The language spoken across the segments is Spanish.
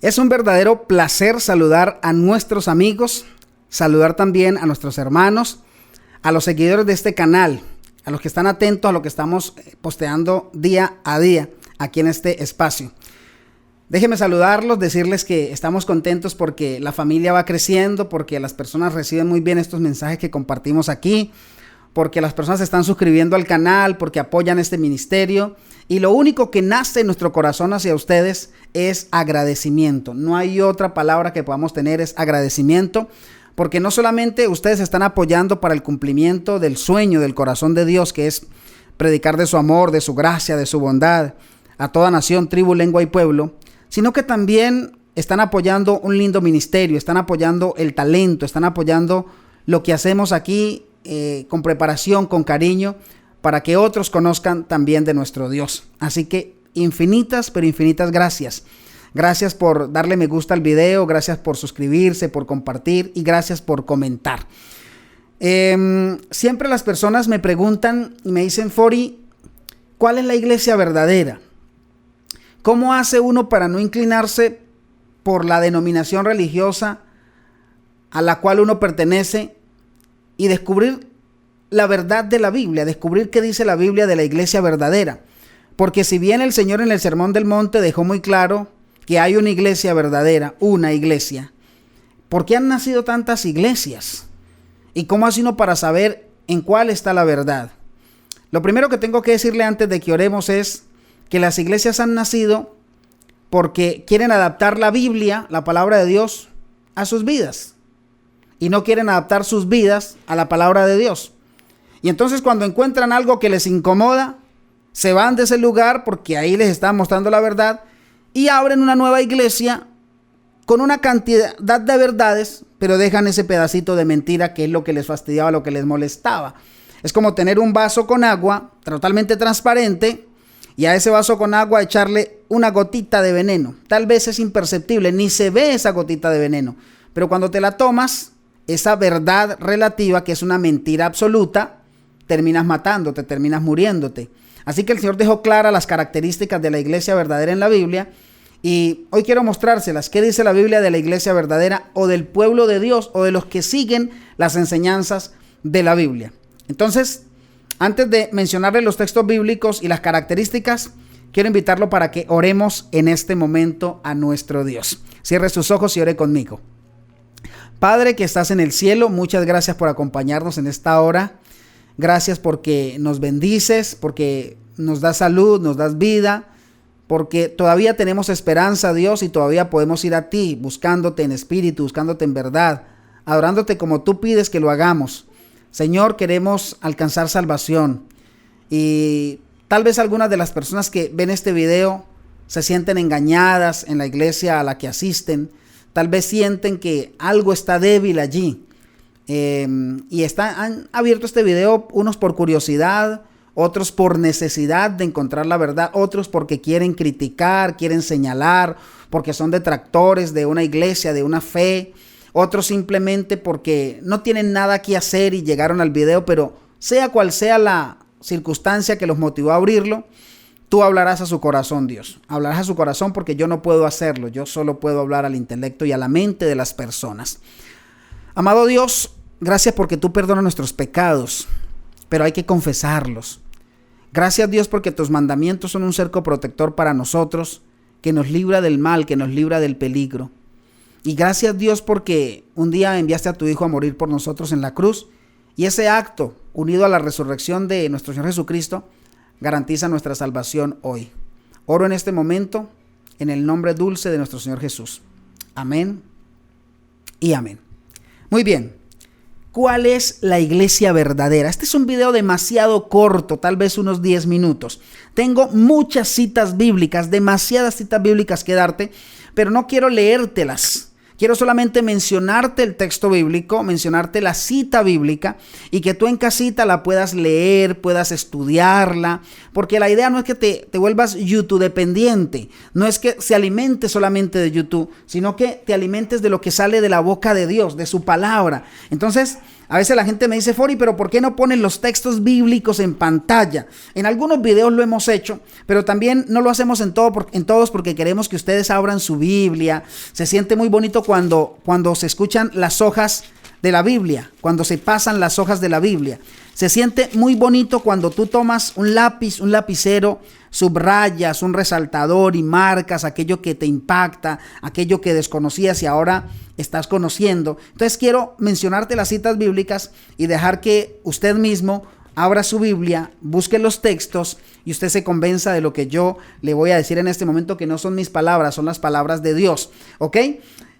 Es un verdadero placer saludar a nuestros amigos, saludar también a nuestros hermanos, a los seguidores de este canal, a los que están atentos a lo que estamos posteando día a día aquí en este espacio. Déjenme saludarlos, decirles que estamos contentos porque la familia va creciendo, porque las personas reciben muy bien estos mensajes que compartimos aquí, porque las personas se están suscribiendo al canal, porque apoyan este ministerio. Y lo único que nace en nuestro corazón hacia ustedes es agradecimiento. No hay otra palabra que podamos tener, es agradecimiento. Porque no solamente ustedes están apoyando para el cumplimiento del sueño del corazón de Dios, que es predicar de su amor, de su gracia, de su bondad a toda nación, tribu, lengua y pueblo, sino que también están apoyando un lindo ministerio, están apoyando el talento, están apoyando lo que hacemos aquí con preparación, con cariño, para que otros conozcan también de nuestro Dios. Así que infinitas, pero infinitas gracias. Gracias por darle me gusta al video, gracias por suscribirse, por compartir y gracias por comentar. Siempre las personas me preguntan y me dicen, Fori, ¿cuál es la iglesia verdadera? ¿Cómo hace uno para no inclinarse por la denominación religiosa a la cual uno pertenece y descubrir la verdad de la Biblia, descubrir qué dice la Biblia de la iglesia verdadera? Porque si bien el Señor en el Sermón del Monte dejó muy claro que hay una iglesia verdadera, una iglesia, ¿por qué han nacido tantas iglesias? ¿Y cómo hace uno para saber en cuál está la verdad? Lo primero que tengo que decirle antes de que oremos es que las iglesias han nacido porque quieren adaptar la Biblia, la palabra de Dios, a sus vidas. Y no quieren adaptar sus vidas a la palabra de Dios. Y entonces cuando encuentran algo que les incomoda, se van de ese lugar porque ahí les están mostrando la verdad y abren una nueva iglesia con una cantidad de verdades, pero dejan ese pedacito de mentira que es lo que les fastidiaba, lo que les molestaba. Es como tener un vaso con agua totalmente transparente y a ese vaso con agua echarle una gotita de veneno. Tal vez es imperceptible, ni se ve esa gotita de veneno, pero cuando te la tomas, esa verdad relativa, que es una mentira absoluta, terminas matándote, terminas muriéndote. Así que el Señor dejó claras las características de la iglesia verdadera en la Biblia y hoy quiero mostrárselas. ¿Qué dice la Biblia de la iglesia verdadera o del pueblo de Dios o de los que siguen las enseñanzas de la Biblia? Entonces, antes de mencionarles los textos bíblicos y las características, quiero invitarlo para que oremos en este momento a nuestro Dios. Cierre sus ojos y ore conmigo. Padre que estás en el cielo, muchas gracias por acompañarnos en esta hora. Gracias porque nos bendices, porque nos das salud, nos das vida, porque todavía tenemos esperanza, Dios, y todavía podemos ir a ti buscándote en espíritu, buscándote en verdad, adorándote como tú pides que lo hagamos. Señor, queremos alcanzar salvación y tal vez algunas de las personas que ven este video se sienten engañadas en la iglesia a la que asisten. Tal vez sienten que algo está débil allí y han abierto este video, unos por curiosidad, otros por necesidad de encontrar la verdad, otros porque quieren criticar, quieren señalar, porque son detractores de una iglesia, de una fe, otros simplemente porque no tienen nada que hacer y llegaron al video, pero sea cual sea la circunstancia que los motivó a abrirlo, tú hablarás a su corazón, Dios. Hablarás a su corazón porque yo no puedo hacerlo. Yo solo puedo hablar al intelecto y a la mente de las personas. Amado Dios, gracias porque tú perdonas nuestros pecados, pero hay que confesarlos. Gracias, Dios, porque tus mandamientos son un cerco protector para nosotros, que nos libra del mal, que nos libra del peligro. Y gracias, Dios, porque un día enviaste a tu Hijo a morir por nosotros en la cruz, y ese acto, unido a la resurrección de nuestro Señor Jesucristo, garantiza nuestra salvación hoy. Oro en este momento en el nombre dulce de nuestro Señor Jesús. Amén y amén. Muy bien. ¿Cuál es la iglesia verdadera? Este es un video demasiado corto, tal vez unos 10 minutos. Tengo muchas citas bíblicas, demasiadas citas bíblicas que darte, pero no quiero leértelas. Quiero solamente mencionarte el texto bíblico, mencionarte la cita bíblica y que tú en casita la puedas leer, puedas estudiarla, porque la idea no es que te vuelvas YouTube dependiente, no es que se alimente solamente de YouTube, sino que te alimentes de lo que sale de la boca de Dios, de su palabra. Entonces, A veces la gente me dice, Fori, pero ¿por qué no ponen los textos bíblicos en pantalla? En algunos videos lo hemos hecho, pero también no lo hacemos en todos porque queremos que ustedes abran su Biblia. Se siente muy bonito cuando se escuchan las hojas de la Biblia, cuando se pasan las hojas de la Biblia. Se siente muy bonito cuando tú tomas un lápiz, un lapicero, subrayas, un resaltador y marcas aquello que te impacta, aquello que desconocías y ahora estás conociendo. Entonces quiero mencionarte las citas bíblicas y dejar que usted mismo abra su Biblia, busque los textos y usted se convenza de lo que yo le voy a decir en este momento, que no son mis palabras, son las palabras de Dios, ¿ok?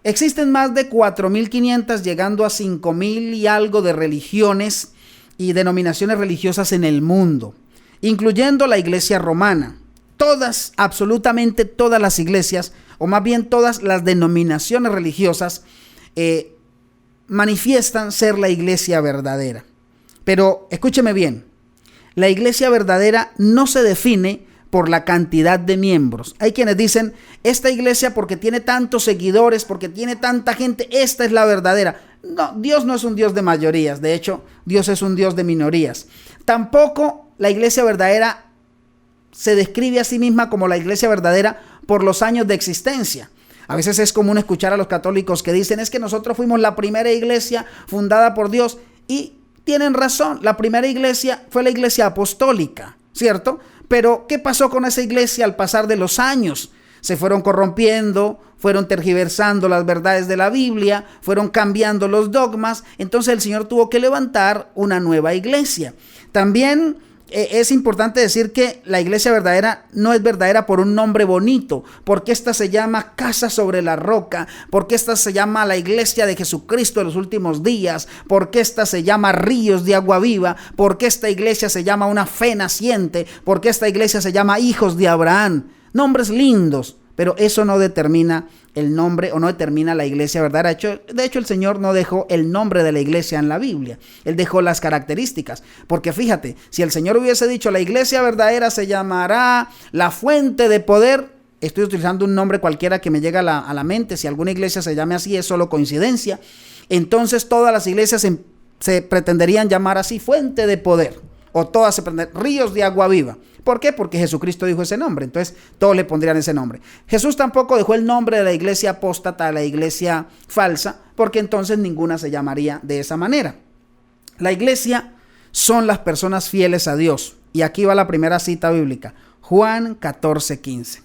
Existen más de 4.500, llegando a 5.000 y algo de religiones y denominaciones religiosas en el mundo, incluyendo la iglesia romana. Todas, absolutamente todas las iglesias, o más bien todas las denominaciones religiosas, manifiestan ser la iglesia verdadera. Pero escúcheme bien, la iglesia verdadera no se define por la cantidad de miembros. Hay quienes dicen, esta iglesia porque tiene tantos seguidores, porque tiene tanta gente, esta es la verdadera. No, Dios no es un Dios de mayorías, de hecho, Dios es un Dios de minorías. Tampoco la iglesia verdadera se describe a sí misma como la iglesia verdadera por los años de existencia. A veces es común escuchar a los católicos que dicen, es que nosotros fuimos la primera iglesia fundada por Dios, y tienen razón, la primera iglesia fue la iglesia apostólica, ¿cierto? Pero ¿qué pasó con esa iglesia al pasar de los años? Se fueron corrompiendo, fueron tergiversando las verdades de la Biblia, fueron cambiando los dogmas. Entonces el Señor tuvo que levantar una nueva iglesia. También es importante decir que la iglesia verdadera no es verdadera por un nombre bonito, porque esta se llama Casa sobre la Roca, porque esta se llama la Iglesia de Jesucristo de los Últimos Días, porque esta se llama Ríos de Agua Viva, porque esta iglesia se llama Una Fe Naciente, porque esta iglesia se llama Hijos de Abraham. Nombres lindos, pero eso no determina el nombre o no determina la iglesia verdadera. De hecho, el Señor no dejó el nombre de la iglesia en la Biblia. Él dejó las características. Porque fíjate, si el Señor hubiese dicho la iglesia verdadera se llamará la fuente de poder, estoy utilizando un nombre cualquiera que me llega a la mente. Si alguna iglesia se llame así, es solo coincidencia. Entonces todas las iglesias se pretenderían llamar así, fuente de poder. O todas se pretenderían ríos de agua viva. ¿Por qué? Porque Jesucristo dijo ese nombre, entonces todos le pondrían ese nombre. Jesús tampoco dejó el nombre de la iglesia apóstata, de la iglesia falsa, porque entonces ninguna se llamaría de esa manera. La iglesia son las personas fieles a Dios. Y aquí va la primera cita bíblica, Juan 14:15.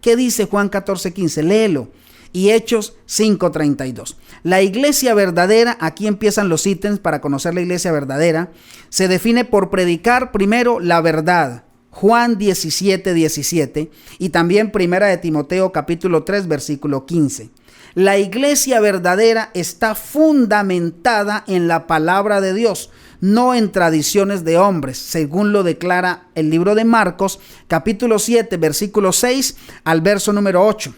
¿Qué dice Juan 14:15? Léelo. Y Hechos 5:32. La iglesia verdadera, aquí empiezan los ítems para conocer la iglesia verdadera, se define por predicar primero la verdad. Juan 17:17 y también Primera de Timoteo capítulo 3 versículo 15. La iglesia verdadera está fundamentada en la palabra de Dios, no en tradiciones de hombres, según lo declara el libro de Marcos capítulo 7 versículo 6 al verso número 8.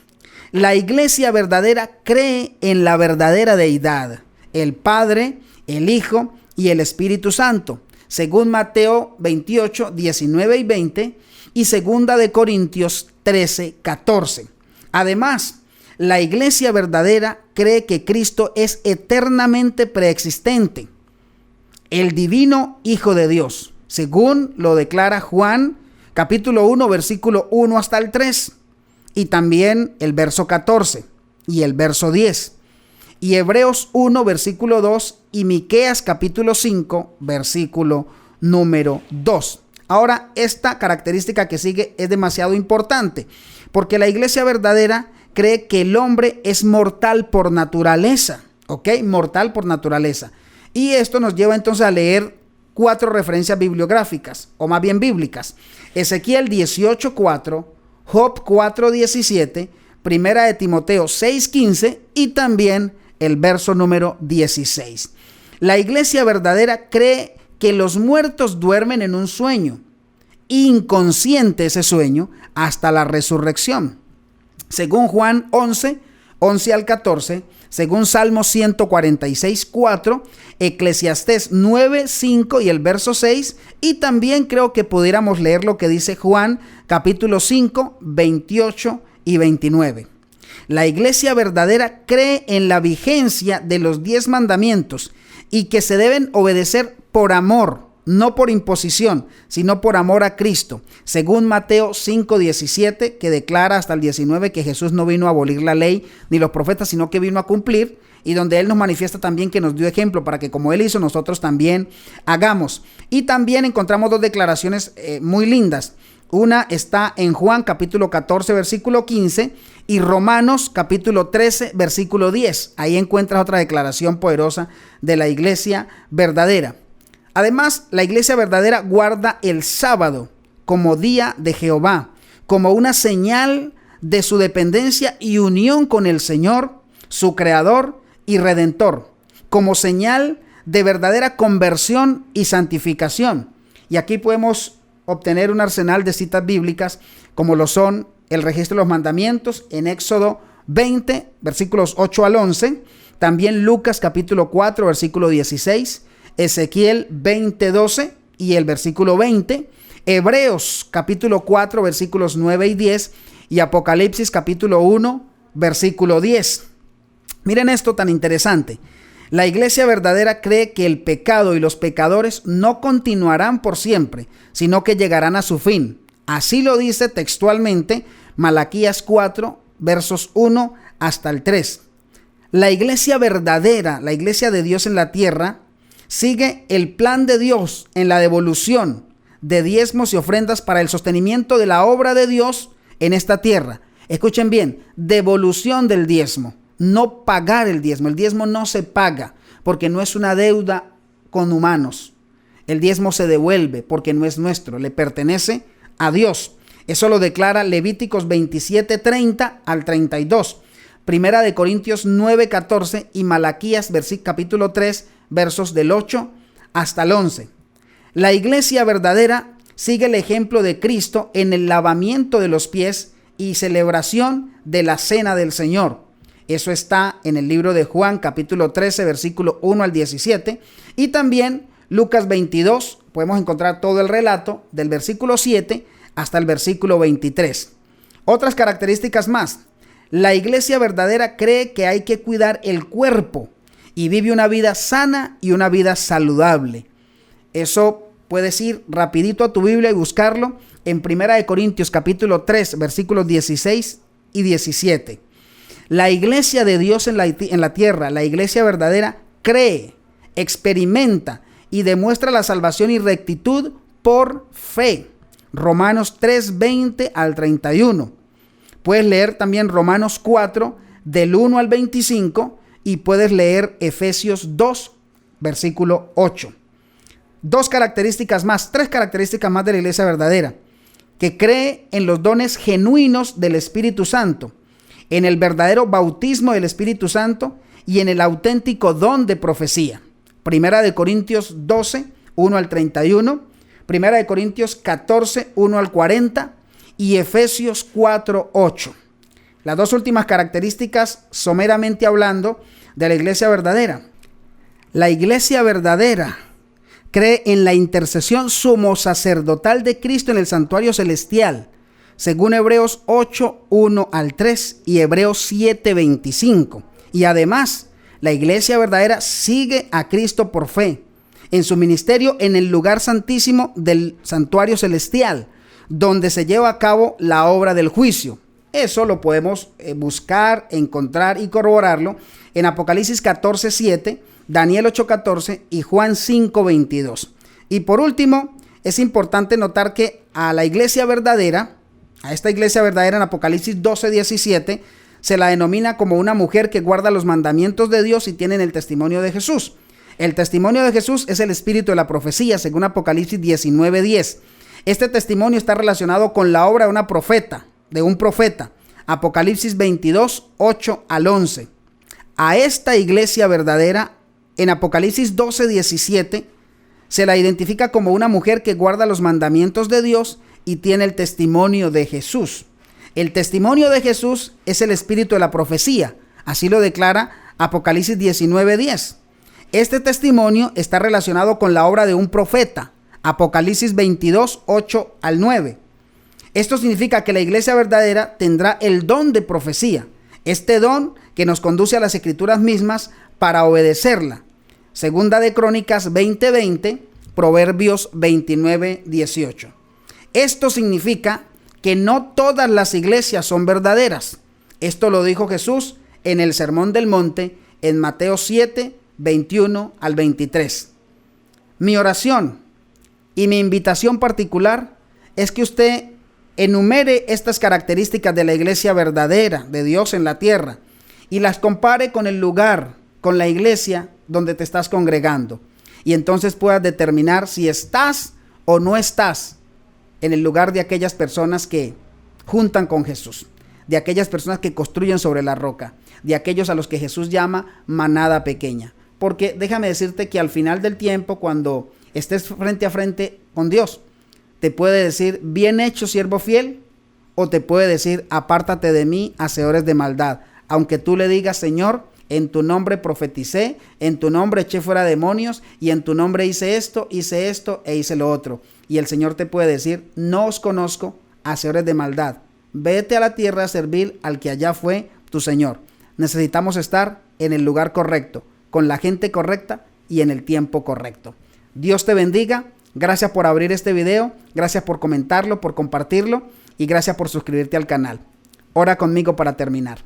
La iglesia verdadera cree en la verdadera deidad, el Padre, el Hijo y el Espíritu Santo, según Mateo 28, 19 y 20 y segunda de Corintios 13, 14. Además, la iglesia verdadera cree que Cristo es eternamente preexistente, el divino Hijo de Dios, según lo declara Juan capítulo 1, versículo 1 hasta el 3, y también el verso 14 y el verso 10. Y Hebreos 1, versículo 2 y Miqueas capítulo 5, versículo número 2. Ahora, esta característica que sigue es demasiado importante, porque la iglesia verdadera cree que el hombre es mortal por naturaleza, ¿ok? Mortal por naturaleza. Y esto nos lleva entonces a leer 4 referencias bibliográficas, o más bien bíblicas. Ezequiel 18:4, Job 4:17, Primera de Timoteo 6:15 y también el verso número 16. La iglesia verdadera cree que los muertos duermen en un sueño, inconsciente ese sueño, hasta la resurrección. Según Juan 11 al 14, según Salmo 146:4, Eclesiastés 9:5 y el verso 6, y también creo que pudiéramos leer lo que dice Juan capítulo 5, 28 y 29. La iglesia verdadera cree en la vigencia de los 10 mandamientos y que se deben obedecer por amor, no por imposición, sino por amor a Cristo, según Mateo 5:17, que declara hasta el 19 que Jesús no vino a abolir la ley ni los profetas, sino que vino a cumplir, y donde Él nos manifiesta también que nos dio ejemplo para que como Él hizo, nosotros también hagamos. Y también encontramos dos declaraciones muy lindas. Una está en Juan capítulo 14, versículo 15, y Romanos capítulo 13, versículo 10. Ahí encuentras otra declaración poderosa de la iglesia verdadera. Además, la iglesia verdadera guarda el sábado como día de Jehová, como una señal de su dependencia y unión con el Señor, su Creador y Redentor, como señal de verdadera conversión y santificación. Y aquí podemos obtener un arsenal de citas bíblicas, como lo son el registro de los mandamientos en Éxodo 20, versículos 8 al 11, también Lucas capítulo 4, versículo 16, Ezequiel 20, 12 y el versículo 20, Hebreos capítulo 4, versículos 9 y 10, y Apocalipsis capítulo 1, versículo 10. Miren esto tan interesante. La iglesia verdadera cree que el pecado y los pecadores no continuarán por siempre, sino que llegarán a su fin. Así lo dice textualmente Malaquías 4, versos 1 hasta el 3. La iglesia verdadera, la iglesia de Dios en la tierra, sigue el plan de Dios en la devolución de diezmos y ofrendas para el sostenimiento de la obra de Dios en esta tierra. Escuchen bien, devolución del diezmo. No pagar el diezmo. El diezmo no se paga porque no es una deuda con humanos. El diezmo se devuelve porque no es nuestro, le pertenece a Dios. Eso lo declara Levíticos 27, 30 al 32. Primera de Corintios 9, 14 y Malaquías capítulo 3, versos del 8 hasta el 11. La iglesia verdadera sigue el ejemplo de Cristo en el lavamiento de los pies y celebración de la cena del Señor. Eso está en el libro de Juan, capítulo 13, versículo 1 al 17. Y también Lucas 22, podemos encontrar todo el relato del versículo 7 hasta el versículo 23. Otras características más. La iglesia verdadera cree que hay que cuidar el cuerpo y vive una vida sana y una vida saludable. Eso puedes ir rapidito a tu Biblia y buscarlo en Primera de Corintios, capítulo 3, versículos 16 y 17. La iglesia de Dios en la tierra, la iglesia verdadera, cree, experimenta y demuestra la salvación y rectitud por fe. Romanos 3, 20 al 31. Puedes leer también Romanos 4, del 1 al 25, y puedes leer Efesios 2, versículo 8. Tres características más de la iglesia verdadera, que cree en los dones genuinos del Espíritu Santo, en el verdadero bautismo del Espíritu Santo y en el auténtico don de profecía. Primera de Corintios 12, 1 al 31, Primera de Corintios 14, 1 al 40 y Efesios 4, 8. Las dos últimas características, someramente hablando, de la iglesia verdadera. La iglesia verdadera cree en la intercesión sumo sacerdotal de Cristo en el santuario celestial, según Hebreos 8, 1 al 3 y Hebreos 7, 25. Y además, la iglesia verdadera sigue a Cristo por fe en su ministerio en el lugar santísimo del santuario celestial, donde se lleva a cabo la obra del juicio. Eso lo podemos buscar, encontrar y corroborarlo en Apocalipsis 14, 7, Daniel 8, 14 y Juan 5, 22. Y por último, es importante notar que a la iglesia verdadera, a esta iglesia verdadera en Apocalipsis 12, 17, se la denomina como una mujer que guarda los mandamientos de Dios y tienen el testimonio de Jesús. El testimonio de Jesús es el espíritu de la profecía, según Apocalipsis 19, 10. Este testimonio está relacionado con la obra de un profeta. Apocalipsis 22, 8 al 11. A esta iglesia verdadera, en Apocalipsis 12, 17, se la identifica como una mujer que guarda los mandamientos de Dios y tiene el testimonio de Jesús. El testimonio de Jesús es el espíritu de la profecía. Así lo declara Apocalipsis 19, 10. Este testimonio está relacionado con la obra de un profeta. Apocalipsis 22, 8 al 9. Esto significa que la iglesia verdadera tendrá el don de profecía. Este don que nos conduce a las escrituras mismas para obedecerla. Segunda de Crónicas 20:20, Proverbios 29:18. Esto significa que no todas las iglesias son verdaderas. Esto lo dijo Jesús en el Sermón del Monte en Mateo 7:21 al 23. Mi oración y mi invitación particular es que usted enumere estas características de la iglesia verdadera de Dios en la tierra y las compare con el lugar, con la iglesia donde te estás congregando. Y entonces puedas determinar si estás o no estás en el lugar de aquellas personas que juntan con Jesús, de aquellas personas que construyen sobre la roca, de aquellos a los que Jesús llama manada pequeña. Porque déjame decirte que al final del tiempo, cuando estés frente a frente con Dios, te puede decir, bien hecho, siervo fiel, o te puede decir, apártate de mí, hacedores de maldad. Aunque tú le digas, Señor, en tu nombre profeticé, en tu nombre eché fuera demonios, y en tu nombre hice esto e hice lo otro. Y el Señor te puede decir, no os conozco, hacedores de maldad. Vete a la tierra a servir al que allá fue tu Señor. Necesitamos estar en el lugar correcto, con la gente correcta y en el tiempo correcto. Dios te bendiga. Gracias por abrir este video, gracias por comentarlo, por compartirlo y gracias por suscribirte al canal. Ora conmigo para terminar.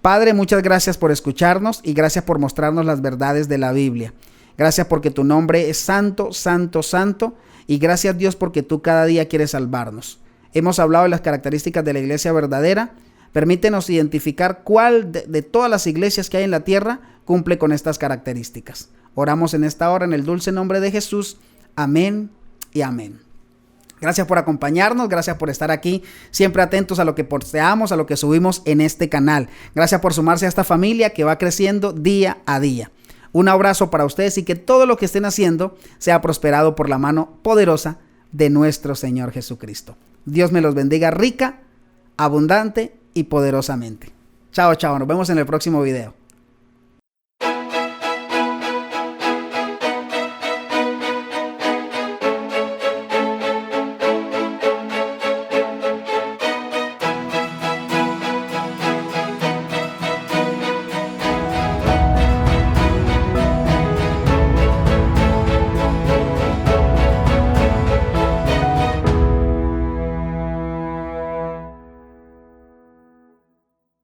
Padre, muchas gracias por escucharnos y gracias por mostrarnos las verdades de la Biblia. Gracias porque tu nombre es santo, santo, santo y gracias Dios porque tú cada día quieres salvarnos. Hemos hablado de las características de la iglesia verdadera. Permítenos identificar cuál de todas las iglesias que hay en la tierra cumple con estas características. Oramos en esta hora en el dulce nombre de Jesús. Amén y amén. Gracias por acompañarnos, gracias por estar aquí, siempre atentos a lo que posteamos, a lo que subimos en este canal. Gracias por sumarse a esta familia que va creciendo día a día. Un abrazo para ustedes y que todo lo que estén haciendo sea prosperado por la mano poderosa de nuestro Señor Jesucristo. Dios me los bendiga rica, abundante y poderosamente. Chao, chao, nos vemos en el próximo video.